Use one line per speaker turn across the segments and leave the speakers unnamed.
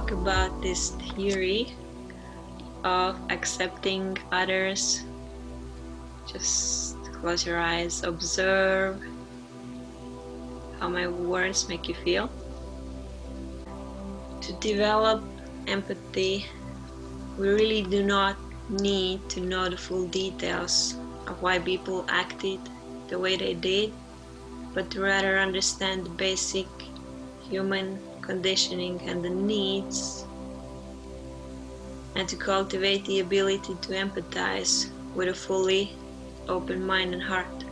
talk about this theory of accepting others. Just close your eyes, observe how my words make you feel. To develop empathy, we really do not need to know the full details of why people acted the way they did, but to rather understand the basic human conditioning and the needs, and to cultivate the ability to empathize with a fully open mind and heart.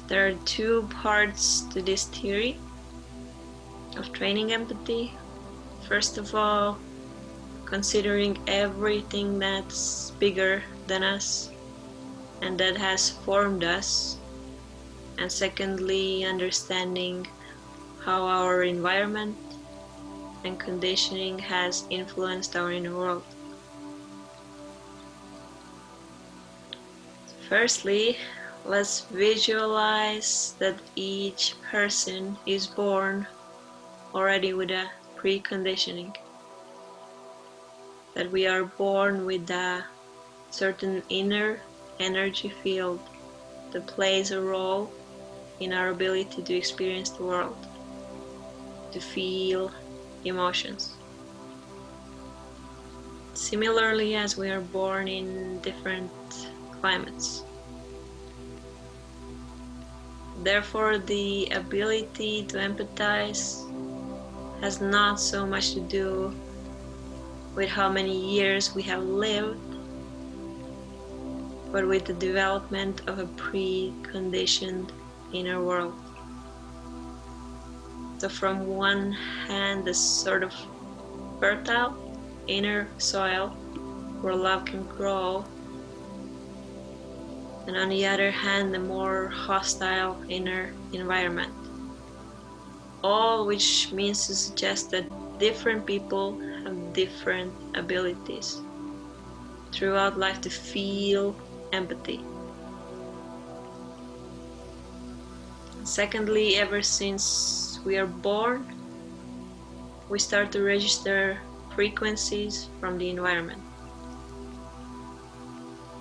There are two parts to this theory of training empathy. First of all, considering everything that's bigger than us and that has formed us. And secondly, understanding how our environment and conditioning has influenced our inner world. Firstly, let's visualize that each person is born already with a preconditioning. That we are born with a certain inner energy field that plays a role in our ability to experience the world, to feel emotions. Similarly, as we are born in different climates. Therefore, the ability to empathize has not so much to do with how many years we have lived, but with the development of a preconditioned inner world. So from one hand, the sort of fertile inner soil where love can grow, and on the other hand, the more hostile inner environment. All which means to suggest that different people have different abilities throughout life to feel empathy. Secondly, ever since we are born, we start to register frequencies from the environment.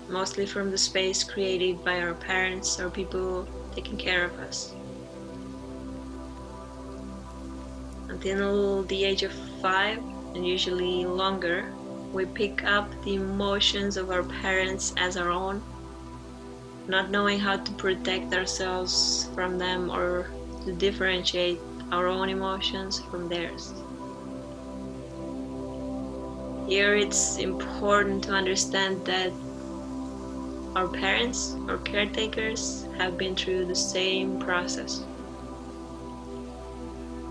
Mostly from the space created by our parents or people taking care of us. Until the age of 5, and usually longer, we pick up the emotions of our parents as our own, not knowing how to protect ourselves from them or to differentiate our own emotions from theirs. Here it's important to understand that our parents or caretakers have been through the same process.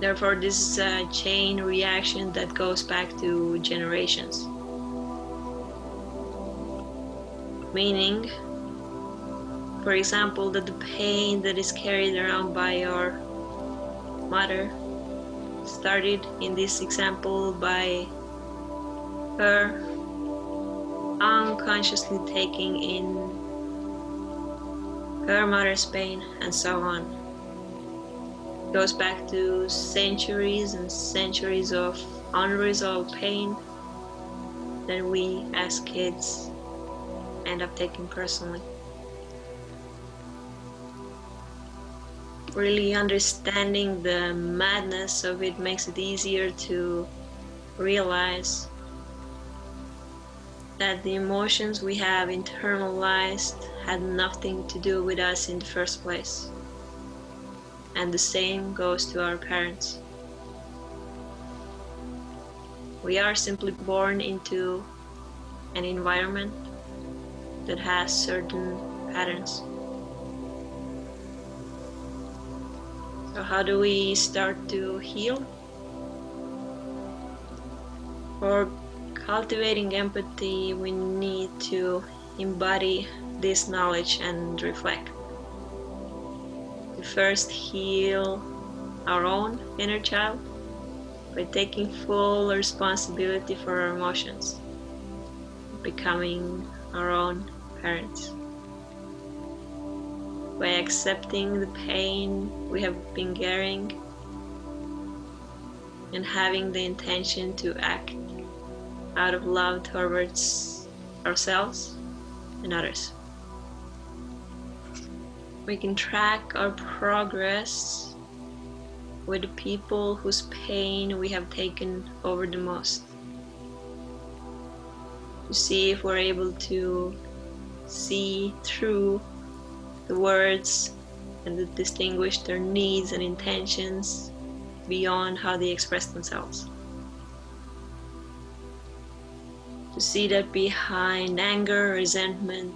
Therefore, this is a chain reaction that goes back to generations. Meaning, for example, that the pain that is carried around by your mother started in this example by her unconsciously taking in her mother's pain, and so on. It goes back to centuries and centuries of unresolved pain that we as kids end up taking personally. Really understanding the madness of it makes it easier to realize that the emotions we have internalized had nothing to do with us in the first place. And the same goes to our parents. We are simply born into an environment that has certain patterns. So how do we start to heal? For cultivating empathy, we need to embody this knowledge and reflect. We first heal our own inner child by taking full responsibility for our emotions, becoming our own parents. By accepting the pain we have been carrying and having the intention to act out of love towards ourselves and others. We can track our progress with the people whose pain we have taken over the most, to see if we're able to see through the words and to distinguish their needs and intentions beyond how they express themselves. To see that behind anger, resentment,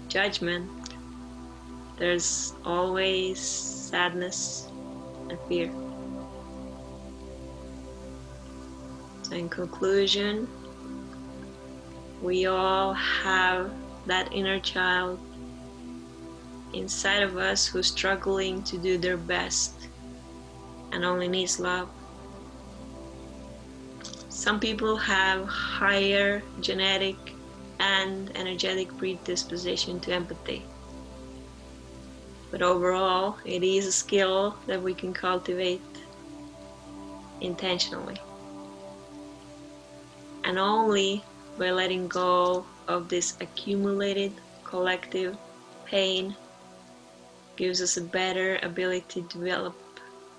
judgment, there's always sadness and fear. So in conclusion, we all have that inner child inside of us who's struggling to do their best and only needs love. Some people have higher genetic and energetic predisposition to empathy. But overall, it is a skill that we can cultivate intentionally. And only by letting go of this accumulated collective pain gives us a better ability to develop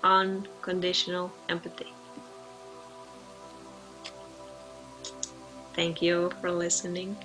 unconditional empathy. Thank you for listening.